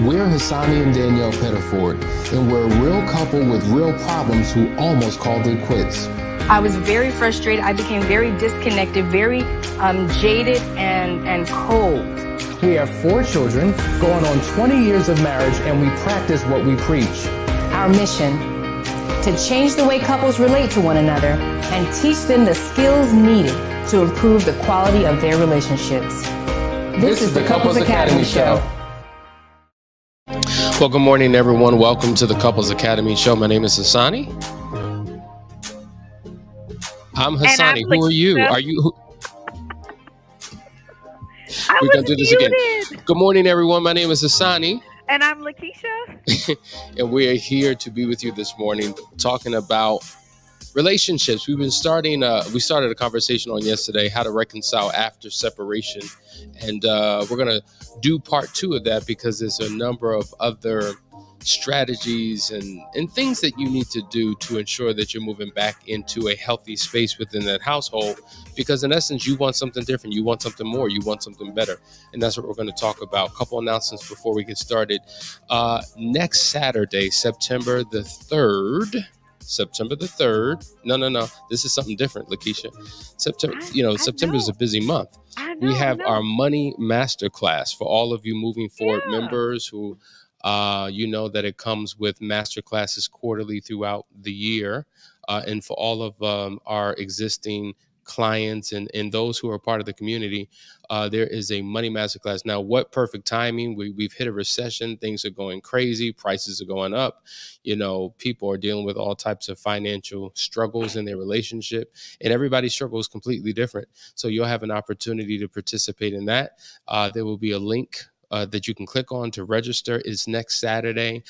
We're Hasani and Danielle Pettiford, and we're a real couple with real problems who almost called it quits. I was very frustrated. I became very disconnected, very jaded and cold. We have 4 children, going on 20 years of marriage, and we practice what we preach. Our mission, to change the way couples relate to one another and teach them the skills needed to improve the quality of their relationships. This is the Couples Academy Show. Well, good morning, everyone. Welcome to the Couples Academy Show. My name is Hasani. I'm Hasani. Who are you? Are you? We're going to do this again. Good morning, everyone. My name is Hasani. And I'm Lakeesha. And we are here to be with you this morning talking about relationships. We started a conversation on yesterday, how to reconcile after separation. And we're going to do part 2 of that because there's a number of other strategies and things that you need to do to ensure that you're moving back into a healthy space within that household, because in essence you want something different, you want something more, you want something better. And that's what we're going to talk about. A couple announcements before we get started. Next Saturday, September the 3rd. No, this is something different, Lakeesha. September is a busy month. We have our money masterclass for all of you moving forward members who you know that it comes with master classes quarterly throughout the year. And for all of our existing clients and those who are part of the community, there is a money masterclass. Now, what perfect timing. We've hit a recession. Things are going crazy. Prices are going up. You know, people are dealing with all types of financial struggles in their relationship, and everybody's struggle is completely different. So you'll have an opportunity to participate in that. There will be a link that you can click on to register. Is next Saturday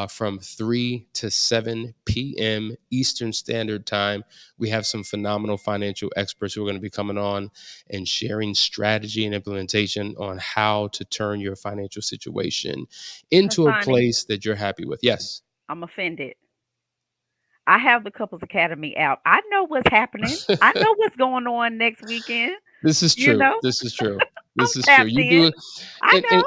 from 3 to 7 p.m. Eastern Standard Time. We have some phenomenal financial experts who are going to be coming on and sharing strategy and implementation on how to turn your financial situation into a place that you're happy with. Yes. I'm offended. I have the Couples Academy app. I know what's happening. I know what's going on next weekend. This is true. This is true. This is true. You do. I know.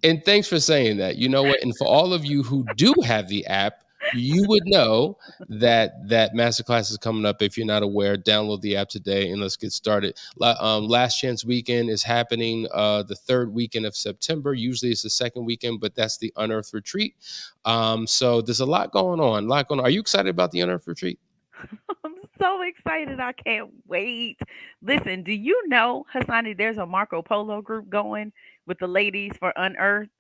And thanks for saying that. You know what? And for all of you who do have the app, you would know that masterclass is coming up. If you're not aware, download the app today and let's get started. Last Chance Weekend is happening the 3rd weekend of September. Usually it's the 2nd weekend, but that's the Unearthed Retreat. So there's a lot going on. Are you excited about the Unearthed Retreat? I'm so excited. I can't wait. Listen, do you know, Hasani, there's a Marco Polo group going with the ladies for Unearthed.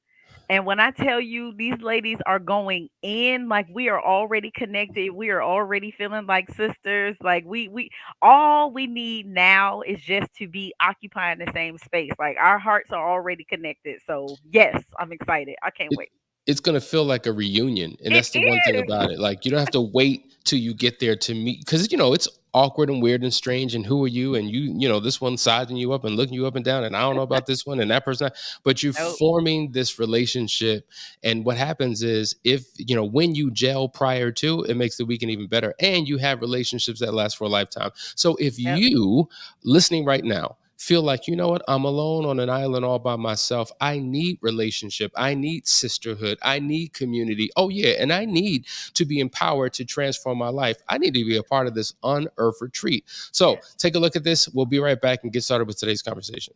And when I tell you these ladies are going in, like we are already connected, we are already feeling like sisters. Like we all we need now is just to be occupying the same space. Like our hearts are already connected. So yes, I'm excited. I can't wait. It's going to feel like a reunion. And that's the one thing about it. Like, you don't have to wait till you get there to meet, because, you know, it's awkward and weird and strange. And who are you? And you know, this one's sizing you up and looking you up and down. And I don't know about this one and that person. But you're forming this relationship. And what happens is when you gel prior to, it makes the weekend even better. And you have relationships that last for a lifetime. So if you listening right now, feel like, you know what, I'm alone on an island all by myself. I need relationship. I need sisterhood. I need community. Oh, yeah. And I need to be empowered to transform my life. I need to be a part of this Unearthed Retreat. So take a look at this. We'll be right back and get started with today's conversation.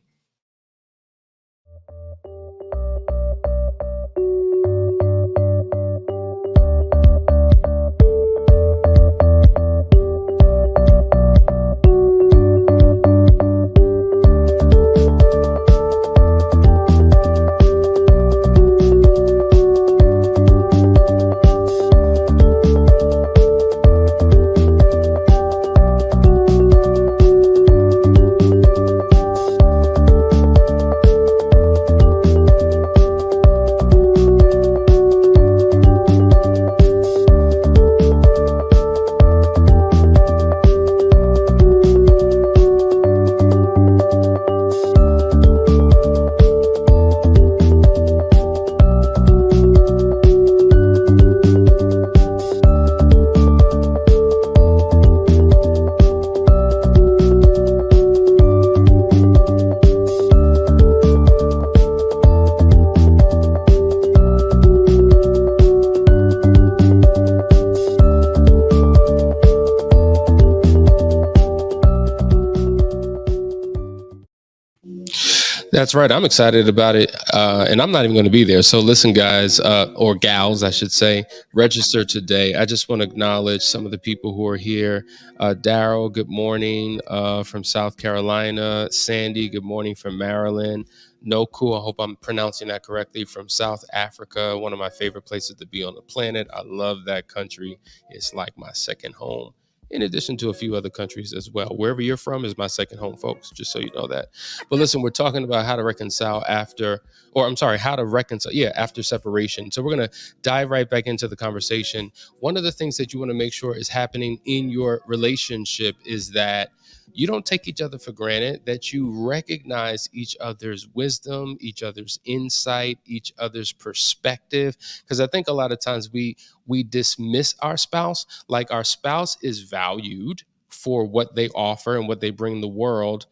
That's right. I'm excited about it, and I'm not even going to be there. So listen, guys, or gals, I should say, register today. I just want to acknowledge some of the people who are here. Daryl, good morning from South Carolina. Sandy, good morning from Maryland. Noku, I hope I'm pronouncing that correctly, from South Africa, one of my favorite places to be on the planet. I love that country. It's like my second home. In addition to a few other countries as well. Wherever you're from is my second home, folks, just so you know that. But listen, we're talking about how to reconcile after, or I'm sorry, how to reconcile, after separation. So we're going to dive right back into the conversation. One of the things that you want to make sure is happening in your relationship is that you don't take each other for granted, that you recognize each other's wisdom, each other's insight, each other's perspective. Because I think a lot of times we dismiss our spouse, like our spouse is valued for what they offer and what they bring the world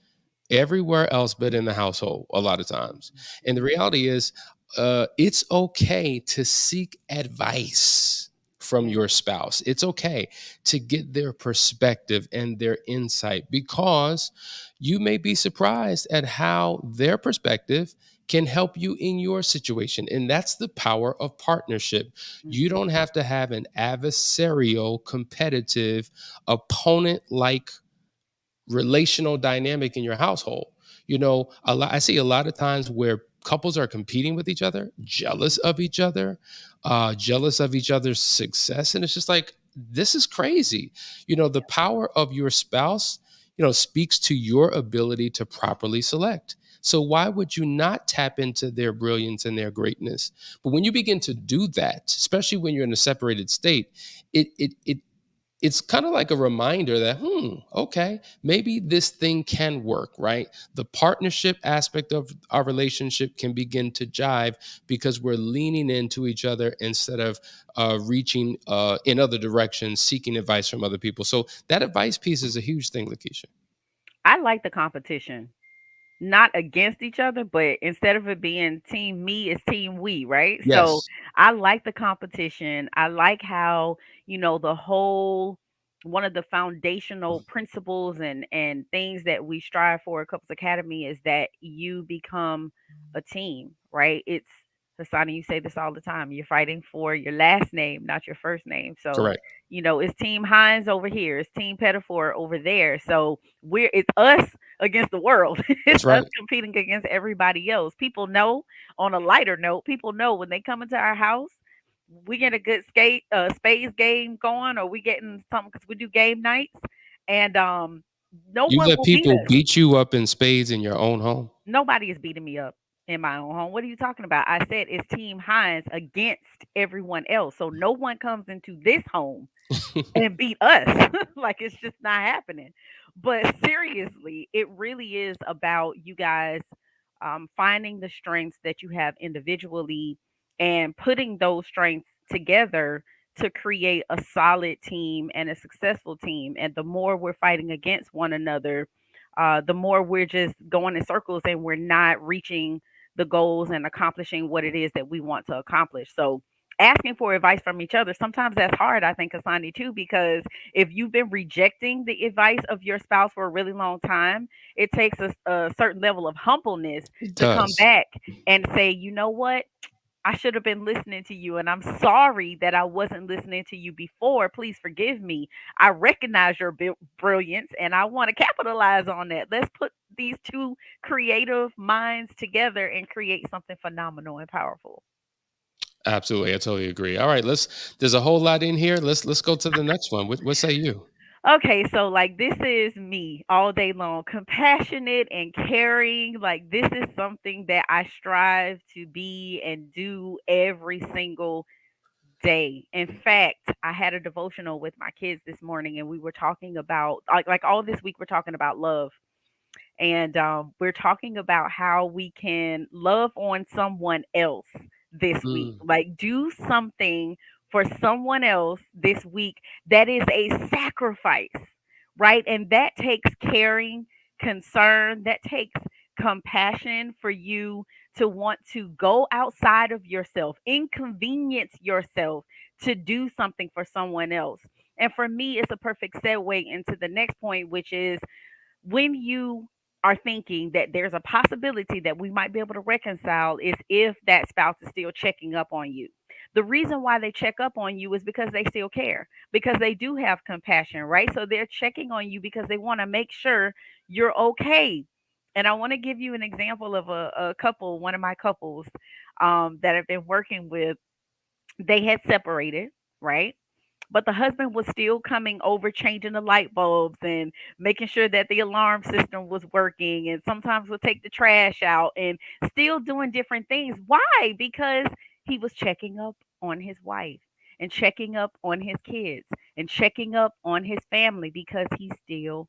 everywhere else but in the household a lot of times. And the reality is, it's okay to seek advice from Yeah. your spouse. It's okay to get their perspective and their insight, because you may be surprised at how their perspective can help you in your situation. And that's the power of partnership. You Mhm. don't have to have an adversarial, competitive, opponent like relational dynamic in your household. I see a lot of times where couples are competing with each other, jealous of each other's success, and it's just like, this is crazy. The power of your spouse, speaks to your ability to properly select. So why would you not tap into their brilliance and their greatness? But when you begin to do that, especially when you're in a separated state, it's kind of like a reminder that, okay, maybe this thing can work, right? The partnership aspect of our relationship can begin to jive because we're leaning into each other instead of reaching in other directions, seeking advice from other people. So that advice piece is a huge thing, Lakeisha. I like the competition. Not against each other, but instead of it being team me, it's team we, right? So Yes, I like the competition. I like how, the whole one of the foundational principles and things that we strive for at Couples Academy is that you become a team, right? It's Hasani, you say this all the time. You're fighting for your last name, not your first name. So, correct. it's Team Hines over here, it's Team Pettiford over there. So it's us against the world. It's That's us right. competing against everybody else. People know, on a lighter note, people know when they come into our house, we get a good spades game going, or we getting something because we do game nights, and no You one let will beat people us. beat you up in spades in your own home. Nobody is beating me up in my own home. What are you talking about? I said it's Team Hines against everyone else. So no one comes into this home and beat us. Like, it's just not happening. But seriously, it really is about you guys finding the strengths that you have individually and putting those strengths together to create a solid team and a successful team. And the more we're fighting against one another, the more we're just going in circles and we're not reaching the goals and accomplishing what it is that we want to accomplish. So, asking for advice from each other, sometimes that's hard, I think, Asani, too, because if you've been rejecting the advice of your spouse for a really long time, it takes a certain level of humbleness It to come does. back and say, you know what? I should have been listening to you, and I'm sorry that I wasn't listening to you before. Please forgive me. I recognize your brilliance, and I want to capitalize on that. Let's put these two creative minds together and create something phenomenal and powerful. Absolutely, I totally agree. All right, there's a whole lot in here. Let's go to the next one. What say you? Okay, so like this is me all day long, compassionate and caring. Like this is something that I strive to be and do every single day. In fact, I had a devotional with my kids this morning and we were talking about like all this week we're talking about love. And we're talking about how we can love on someone else this week. Mm, Like, do something for someone else this week that is a sacrifice, right? And that takes caring, concern, that takes compassion for you to want to go outside of yourself, inconvenience yourself to do something for someone else. And for me, it's a perfect segue into the next point, which is when you are thinking that there's a possibility that we might be able to reconcile is if that spouse is still checking up on you. The reason why they check up on you is because they still care, because they do have compassion, right? So they're checking on you because they want to make sure you're okay. And I want to give you an example of a couple, one of my couples that I've been working with. They had separated, right? But the husband was still coming over, changing the light bulbs and making sure that the alarm system was working. And sometimes would take the trash out and still doing different things. Why? Because he was checking up on his wife and checking up on his kids and checking up on his family because he still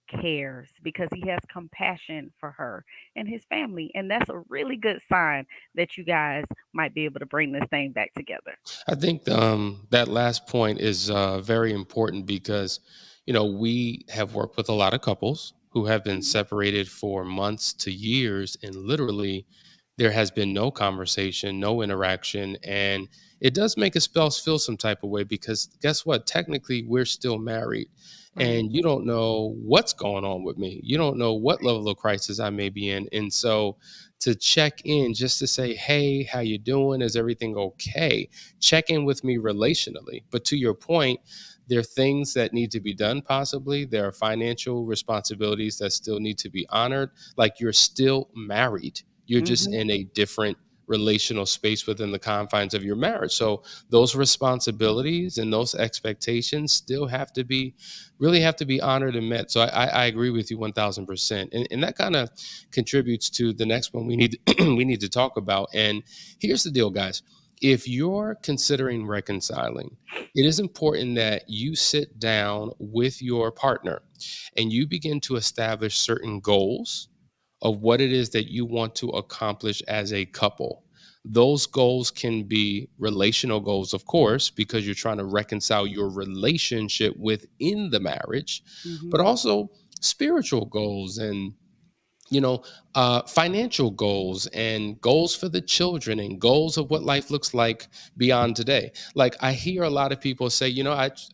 cares, because he has compassion for her and his family. And that's a really good sign that you guys might be able to bring this thing back together. I think that last point is very important because, we have worked with a lot of couples who have been Mhm. separated for months to years, and literally there has been no conversation, no interaction. And it does make a spouse feel some type of way because guess what? Technically, we're still married. Right. And you don't know what's going on with me. You don't know what level of crisis I may be in. And so to check in just to say, hey, how you doing? Is everything okay? Check in with me relationally. But to your point, there are things that need to be done, possibly. There are financial responsibilities that still need to be honored. Like you're still married, you're just Mhm. in a different relational space within the confines of your marriage. So those responsibilities and those expectations still have to be really have to be honored and met. So I agree with you 1000%. And that kind of contributes to the next one we need we need to talk about. And here's the deal, guys. If you're considering reconciling, it is important that you sit down with your partner and you begin to establish certain goals of what it is that you want to accomplish as a couple. Those goals can be relational goals, of course, because you're trying to reconcile your relationship within the marriage, but Mhm. also spiritual goals and financial goals and goals for the children and goals of what life looks like beyond today. Like I hear a lot of people say,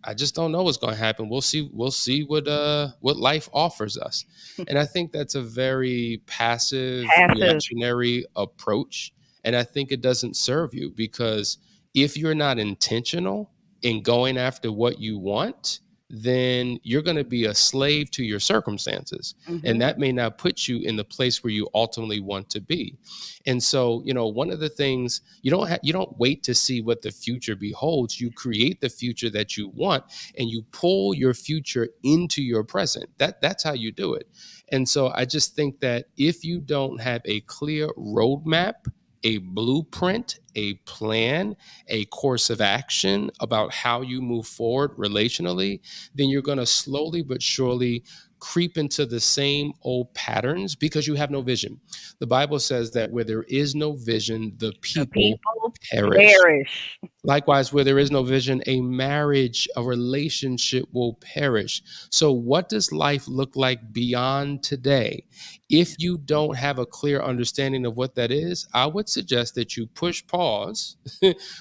I just don't know what's going to happen. We'll see what life offers us. And I think that's a very passive, Passive. reactionary approach. And I think it doesn't serve you because if you're not intentional in going after what you want, then you're going to be a slave to your circumstances, and Mhm. that may not put you in the place where you ultimately want to be. And so, one of the things you don't wait to see what the future beholds. You create the future that you want, and you pull your future into your present. That's how you do it. And so I just think that if you don't have a clear roadmap, a blueprint, a plan, a course of action about how you move forward relationally, then you're going to slowly but surely creep into the same old patterns because you have no vision. The Bible says that where there is no vision, the The people people perish. perish. Likewise, where there is no vision, a marriage, a relationship will perish. So, what does life look like beyond today? If you don't have a clear understanding of what that is, I would suggest that you push pause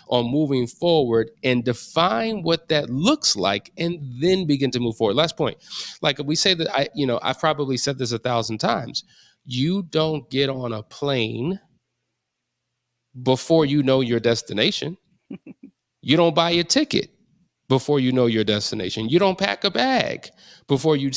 on moving forward and define what that looks like and then begin to move forward. Last point. Like we say that I've probably said this 1,000 times. You don't get on a plane before you know your destination. You don't buy a ticket before you know your destination. You don't pack a bag before you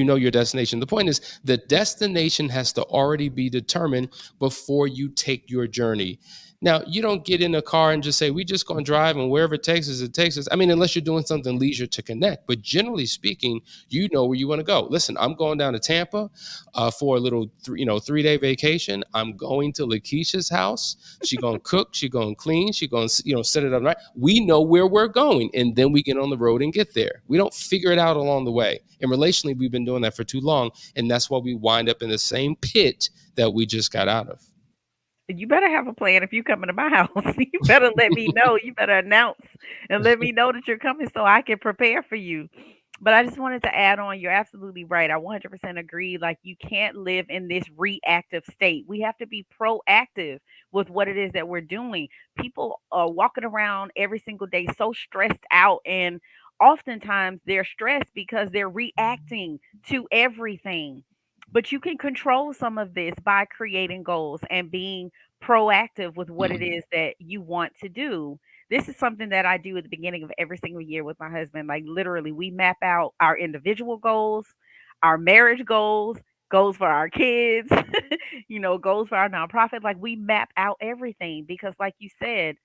know your destination. The point is the destination has to already be determined before you take your journey. Now, you don't get in a car and just say, we just going to drive and wherever it takes us, it takes us. I mean, unless you're doing something leisure to connect. But generally speaking, you know where you want to go. Listen, I'm going down to Tampa for a little 3-day vacation. I'm going to Lakeesha's house. She gonna cook, she gonna clean, she gonna set it up right. We know where we're going, and then we get on the road and get there. We don't figure it out along the way. And relationally, we've been doing that for too long, and that's why we wind up in the same pit that we just got out of. You better have a plan if you come into my house. You better let me know. You better announce and let me know that you're coming so I can prepare for you. But I just wanted to add on, you're absolutely right. I 100% agree. Like, you can't live in this reactive state. We have to be proactive with what it is that we're doing. People are walking around every single day so stressed out, and oftentimes they're stressed because they're reacting to everything. But you can control some of this by creating goals and being proactive with what it is that you want to do. This is something that I do at the beginning of every single year with my husband. Like literally, we map out our individual goals, our marriage goals, goals for our kids, goals for our nonprofit. Like we map out everything because, like you said,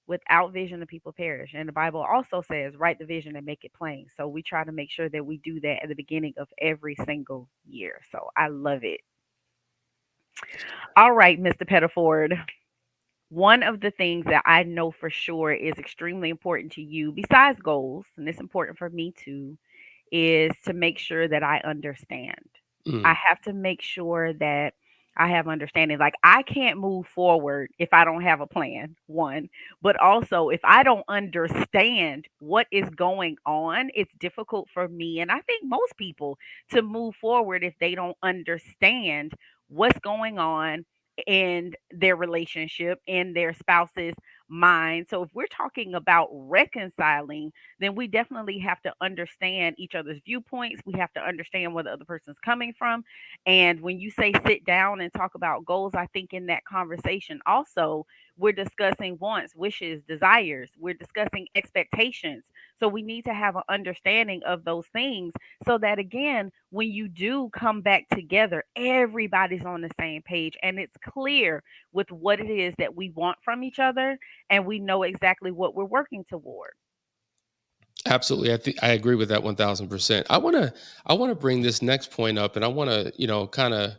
without vision, the people perish. And the Bible also says, write the vision and make it plain. So we try to make sure that we do that at the beginning of every single year. So I love it. All right, Mr. Pettiford. One of the things that I know for sure is extremely important to you, besides goals, and it's important for me too, is to make sure that I understand. I Mm. have to make sure that I have understanding. Like I can't move forward if I don't have a plan, one. But also if I don't understand what is going on, it's difficult for me and I think most people to move forward if they don't understand what's going on in their relationship, in their spouse's mind. So if we're talking about reconciling, then we definitely have to understand each other's viewpoints. We have to understand where the other person's coming from. And when you say sit down and talk about goals, I think in that conversation also, we're discussing wants, wishes, desires. We're discussing expectations. So we need to have an understanding of those things so that, again, when you do come back together, everybody's on the same page and it's clear with what it is that we want from each other and we know exactly what we're working toward. Absolutely, I agree with that 1000%. I want to bring this next point up, and I want to kind of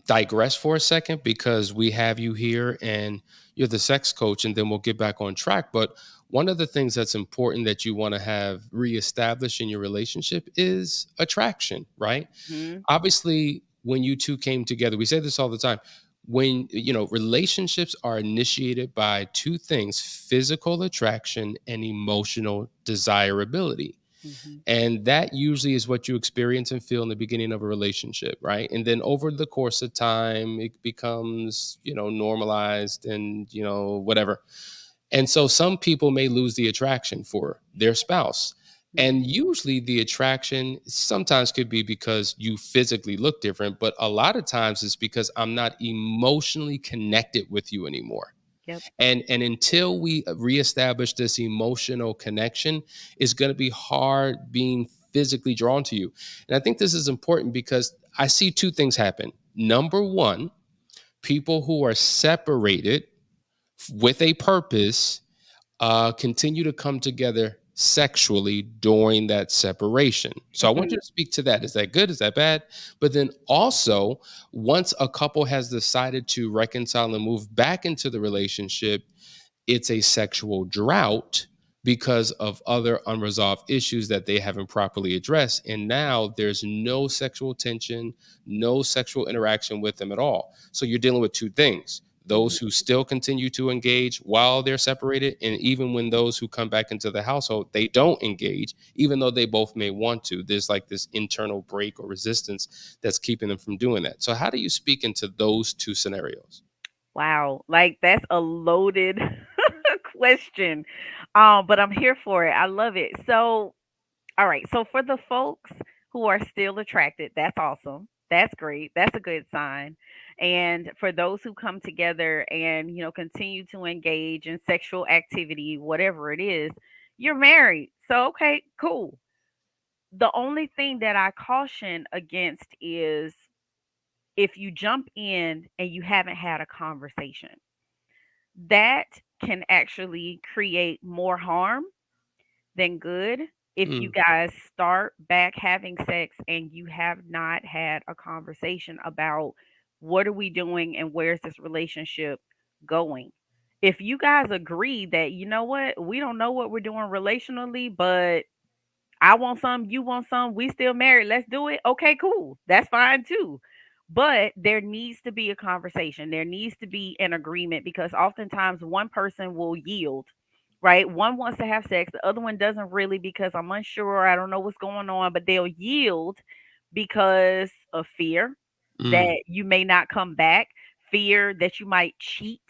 digress for a second because we have you here and you're the sex coach, and then we'll get back on track. But one of the things that's important that you want to have reestablished in your relationship is attraction, right? Hmm. Obviously, when you two came together, we say this all the time. When relationships are initiated by two things: physical attraction and emotional desirability. Hmm. And that usually is what you experience and feel in the beginning of a relationship, right? And then over the course of time, it becomes, normalized and, whatever. And so some people may lose the attraction for their spouse. And usually the attraction sometimes could be because you physically look different, but a lot of times it's because I'm not emotionally connected with you anymore. Yep. And until we reestablish this emotional connection, it's going to be hard being physically drawn to you. And I think this is important because I see two things happen. Number one, people who are separated with a purpose continue to come together sexually during that separation. So I want you to speak to that. Is that good? Is that bad? But then also, once a couple has decided to reconcile and move back into the relationship, it's a sexual drought because of other unresolved issues that they haven't properly addressed. And now there's no sexual tension, no sexual interaction with them at all. So you're dealing with two things: those who still continue to engage while they're separated, and even when those who come back into the household, they don't engage, even though they both may want to. There's like this internal break or resistance that's keeping them from doing that. So how do you speak into those two scenarios? Wow, like that's a loaded question. But I'm here for it. I love it. So, all right. So for the folks who are still attracted, that's awesome. That's great. That's a good sign. And for those who come together and, continue to engage in sexual activity, whatever it is, you're married. So, okay, cool. The only thing that I caution against is if you jump in and you haven't had a conversation, that can actually create more harm than good if you Mm, guys start back having sex and you have not had a conversation about what are we doing and where's this relationship going. If you guys agree that, you know what, we don't know what we're doing relationally, but I want some, you want some, we still married, let's do it. Okay, cool. That's fine too. But there needs to be a conversation. There needs to be an agreement because oftentimes one person will yield, right? One wants to have sex, the other one doesn't really because I'm unsure, I don't know what's going on, but they'll yield because of fear mm. that you may not come back, fear that you might cheat,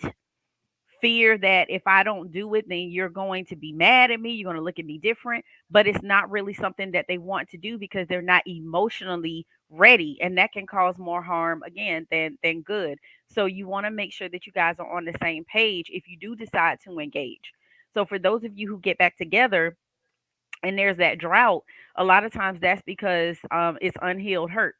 fear that if I don't do it, then you're going to be mad at me. You're going to look at me different. But it's not really something that they want to do because they're not emotionally ready, and that can cause more harm again than good. So you want to make sure that you guys are on the same page if you do decide to engage. So for those of you who get back together and there's that drought, a lot of times that's because it's unhealed hurt,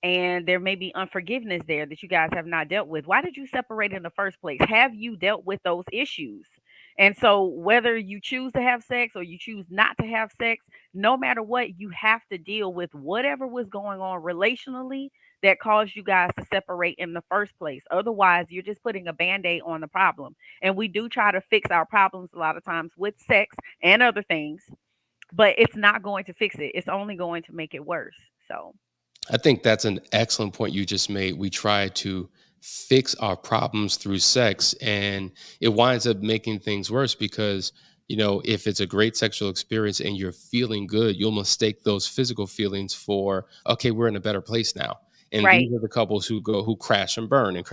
and there may be unforgiveness there that you guys have not dealt with. Why did you separate in the first place? Have you dealt with those issues? And so, whether you choose to have sex or you choose not to have sex, no matter what, you have to deal with whatever was going on relationally that caused you guys to separate in the first place. Otherwise, you're just putting a band aid on the problem. And we do try to fix our problems a lot of times with sex and other things, but it's not going to fix it. It's only going to make it worse. So, I think that's an excellent point you just made. We try to fix our problems through sex, and it winds up making things worse because, if it's a great sexual experience and you're feeling good, you'll mistake those physical feelings for, okay, we're in a better place now. And right. these are the couples who crash and burn and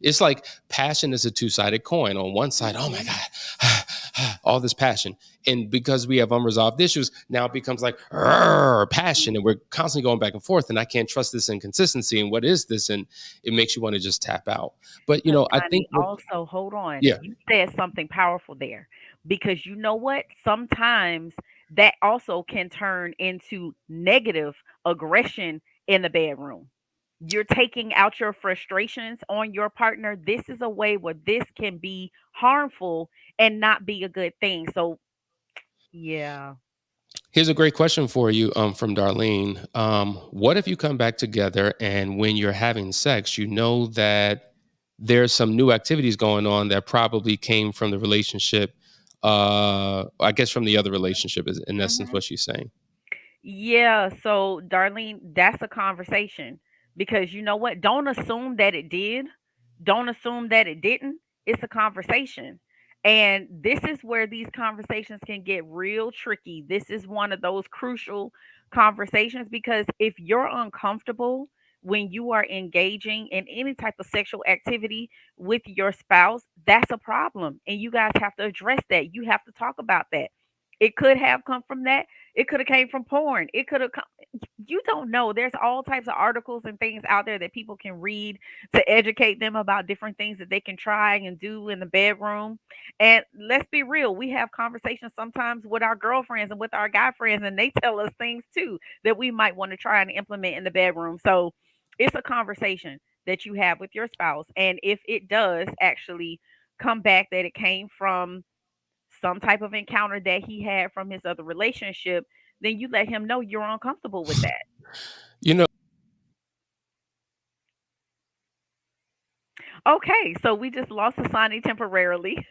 it's like passion is a two-sided coin. On one side, oh my Mhm. God, all this passion. And because we have unresolved issues, now it becomes like "Arr," passion, and we're constantly going back and forth. And I can't trust this inconsistency. And what is this? And it makes you want to just tap out. But I Hasani, think what, also, hold on. yeah, You said something powerful there because you know what? Sometimes that also can turn into negative aggression in the bedroom. You're taking out your frustrations on your partner. This is a way where this can be harmful and not be a good thing. So, yeah. here's a great question for you, from Darlene. What if you come back together and when you're having sex, you know that there's some new activities going on that probably came from the relationship, I guess from the other relationship is in essence Mhm. what she's saying. Yeah, so Darlene, that's a conversation because you know what? Don't assume that it did. Don't assume that it didn't. It's a conversation. And this is where these conversations can get real tricky. This is one of those crucial conversations because if you're uncomfortable when you are engaging in any type of sexual activity with your spouse, that's a problem. And you guys have to address that. You have to talk about that. It could have come from that. It could have came from porn. It could have come, you don't know. There's all types of articles and things out there that people can read to educate them about different things that they can try and do in the bedroom. And let's be real, we have conversations sometimes with our girlfriends and with our guy friends, and they tell us things too that we might want to try and implement in the bedroom. So it's a conversation that you have with your spouse. And if it does actually come back that it came from some type of encounter that he had from his other relationship, then you let him know you're uncomfortable with that. You know, Okay, so we just lost Hasani temporarily.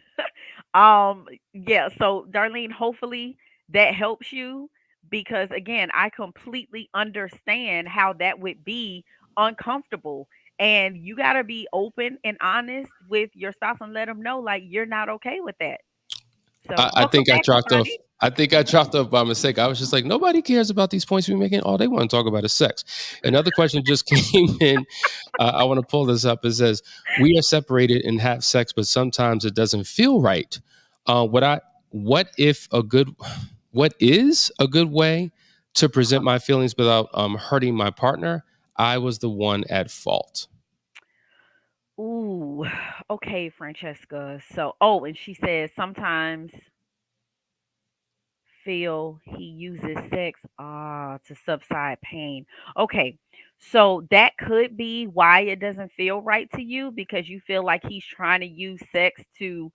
um, yeah, so Darlene, hopefully that helps you because again, I completely understand how that would be uncomfortable. And you got to be open and honest with your spouse and let them know like you're not okay with that. So, I welcome think I back, dropped off. Hasani. I think I dropped off by mistake. I was just like, nobody cares about these points we're making. All they want to talk about is sex. Another question just came in. I want to pull this up. It says, "We are separated and have sex, but sometimes it doesn't feel right. What I what if a good what is a good way to present my feelings without hurting my partner? I was the one at fault." Ooh, okay, Francesca. So, oh, and she says sometimes feel he uses sex to subside pain. Okay, so that could be why it doesn't feel right to you because you feel like he's trying to use sex to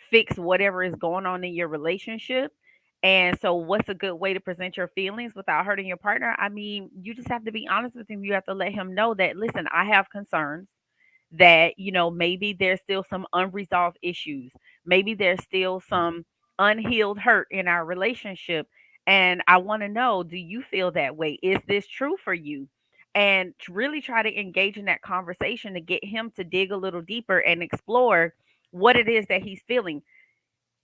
fix whatever is going on in your relationship. And so, what's a good way to present your feelings without hurting your partner? I mean, you just have to be honest with him. You have to let him know that, listen, I have concerns that maybe there's still some unresolved issues, maybe there's still some unhealed hurt in our relationship, and I want to know, do you feel that way? Is this true for you? And to really try to engage in that conversation to get him to dig a little deeper and explore what it is that he's feeling.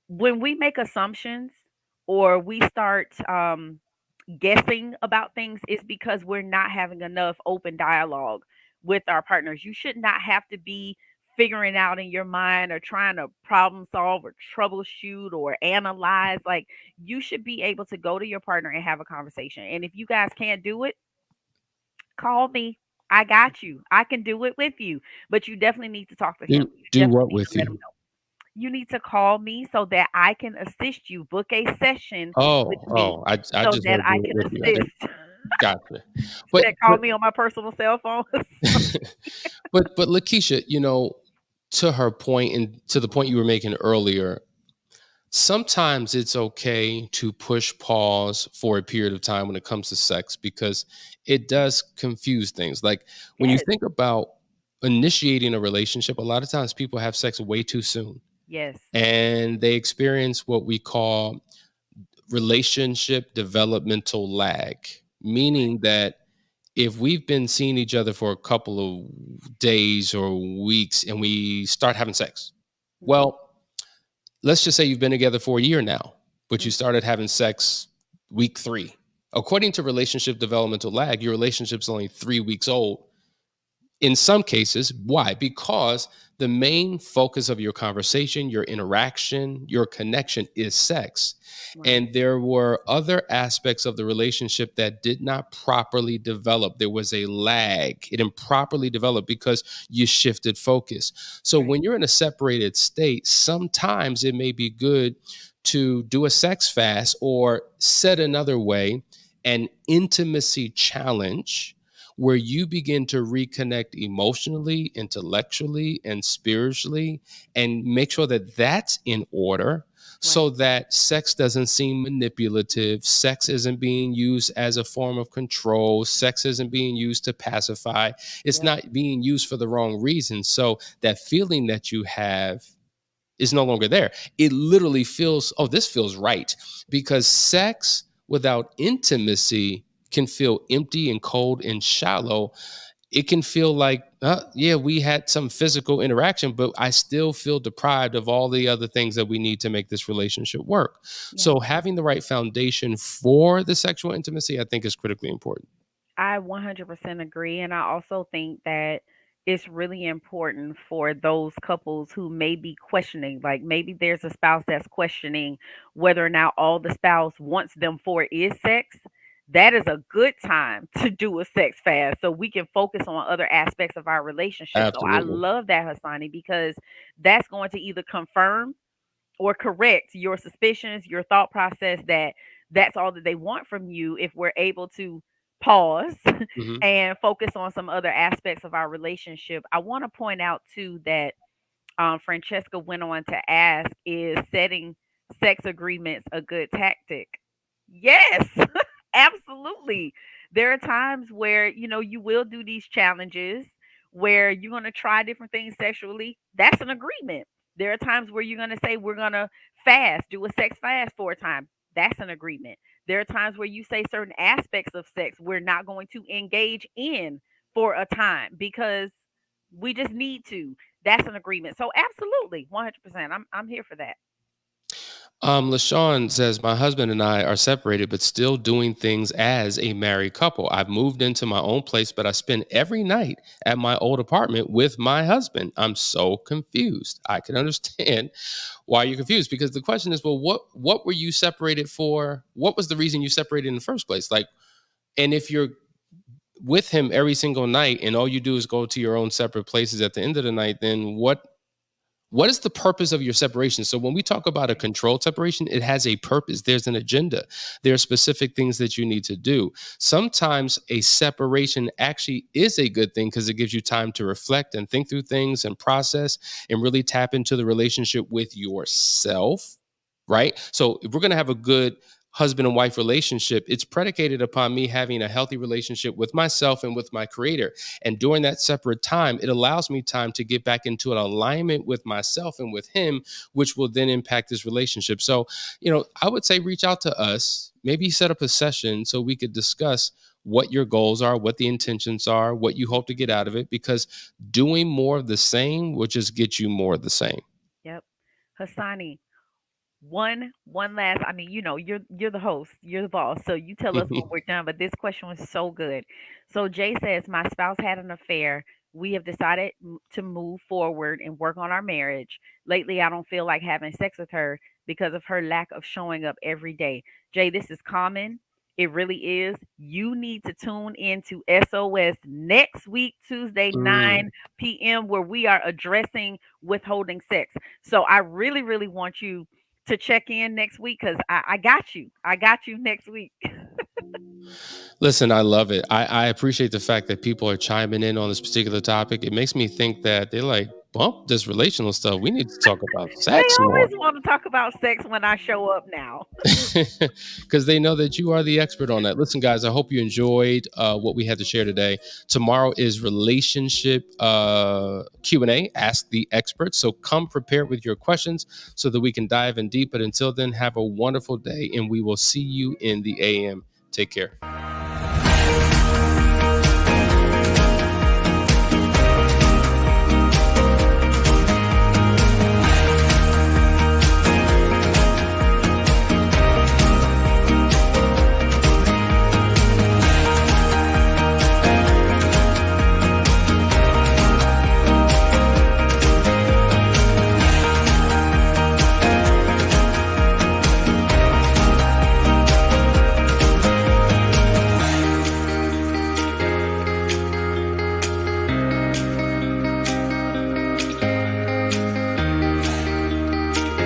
When we make assumptions or we start guessing about things, is because we're not having enough open dialogue with our partners. You should not have to be figuring out in your mind or trying to problem solve or troubleshoot or analyze. Like, you should be able to go to your partner and have a conversation. And if you guys can't do it, call me. I got you. I can do it with you. But you definitely need to talk to him. You Do definitely what need to with let him you? know. You need to call me so that I can assist you. Book a session with Oh, me I so just that heard I do it can with you. I didn't. assist. Gotcha. But Said call me on my personal cell phone. but Lakeisha, to her point and to the point you were making earlier, sometimes it's okay to push pause for a period of time when it comes to sex because it does confuse things. Like when you Yes. think about initiating a relationship, a lot of times people have sex way too soon Yes. and they experience what we call relationship developmental lag, Right. meaning that if we've been seeing each other for a couple of days or weeks and we start having sex, Mhm. well, let's just say you've been together for a year now, but you Mhm. started having sex week 3. According to relationship developmental lag, your relationship's only 3 weeks old in some cases. Why? Because the main focus of your conversation, your interaction, your connection is sex. Right. And there were other aspects of the relationship that did not properly develop. There was a lag. It improperly developed because you shifted focus. So Right. when you're in a separated state, sometimes it may be good to do a sex fast, or said another way, an intimacy challenge where you begin to reconnect emotionally, intellectually, and spiritually, and make sure that that's in order so Right. that sex doesn't seem manipulative. Sex isn't being used as a form of control. Sex isn't being used to pacify. It's Yep. not being used for the wrong reason. So that feeling that you have is no longer there. It literally feels, oh, this feels right. Because sex without intimacy can feel empty and cold and shallow. It can feel like, yeah, we had some physical interaction, but I still feel deprived of all the other things that we need to make this relationship work. Yeah. So having the right foundation for the sexual intimacy, I think, is critically important. I 100% agree. And I also think that it's really important for those couples who may be questioning, like maybe there's a spouse that's questioning whether or not all the spouse wants them for is sex. That is a good time to do a sex fast so we can focus on other aspects of our relationship. So I Absolutely. love that, Hassani, because that's going to either confirm or correct your suspicions, your thought process that that's all that they want from you if we're able to pause Hmm. and focus on some other aspects of our relationship. I want to point out too that Francesca went on to ask, is setting sex agreements a good tactic? Yes, absolutely. There are times where, you will do these challenges where you're going to try different things sexually. That's an agreement. There are times where you're going to say, we're going to fast, do a sex fast for a time. That's an agreement. There are times where you say certain aspects of sex we're not going to engage in for a time because we just need to. That's an agreement. So absolutely, 100%. I'm here for that. LaShawn says, my husband and I are separated, but still doing things as a married couple. I've moved into my own place, but I spend every night at my old apartment with my husband. I'm so confused. I can understand why you're confused, because the question is, well, what were you separated for? What was the reason you separated in the first place? Like, and if you're with him every single night and all you do is go to your own separate places at the end of the night, then what is the purpose of your separation? So when we talk about a Right. controlled separation, it has a purpose. There's an agenda. There are specific things that you need to do. Sometimes a separation actually is a good thing because it gives you time to reflect and think through things and process and really tap into the relationship with yourself, right? So if we're going to have a good husband and wife relationship, it's predicated upon me having a healthy relationship with myself and with my creator. And during that separate time, it allows me time to get back into an alignment with myself and with him, which will then impact this relationship. So, I would say reach out to us, maybe set up a session so we could discuss what your goals are, what the intentions are, what you hope to get out of it, because doing more of the same will just get you more of the same. Yep. Hassani, one last, I mean, you're the host, you're the boss, so you tell us when we're done, but this question was so good. So Jay says, my spouse had an affair. We have decided to move forward and work on our marriage. Lately I don't feel like having sex with her because of her lack of showing up every day. Jay, this is common. It really is. You need to tune in to SOS next week, Tuesday, Mm. 9 p.m., where we are addressing withholding sex. So I really, really want you to check in next week because I got you. I got you next week. Listen, I love it. I appreciate the fact that people are chiming in on this particular topic. It makes me think that they're like, bump this relational stuff. We need to talk about They sex more. always want to talk about sex when I show up now. Because they know that you are the expert on that. Listen, guys, I hope you enjoyed what we had to share today. Tomorrow is relationship Q&A, Ask the Expert. So come prepared with your questions so that we can dive in deep. But until then, have a wonderful day, and we will see you in the AM. Take care.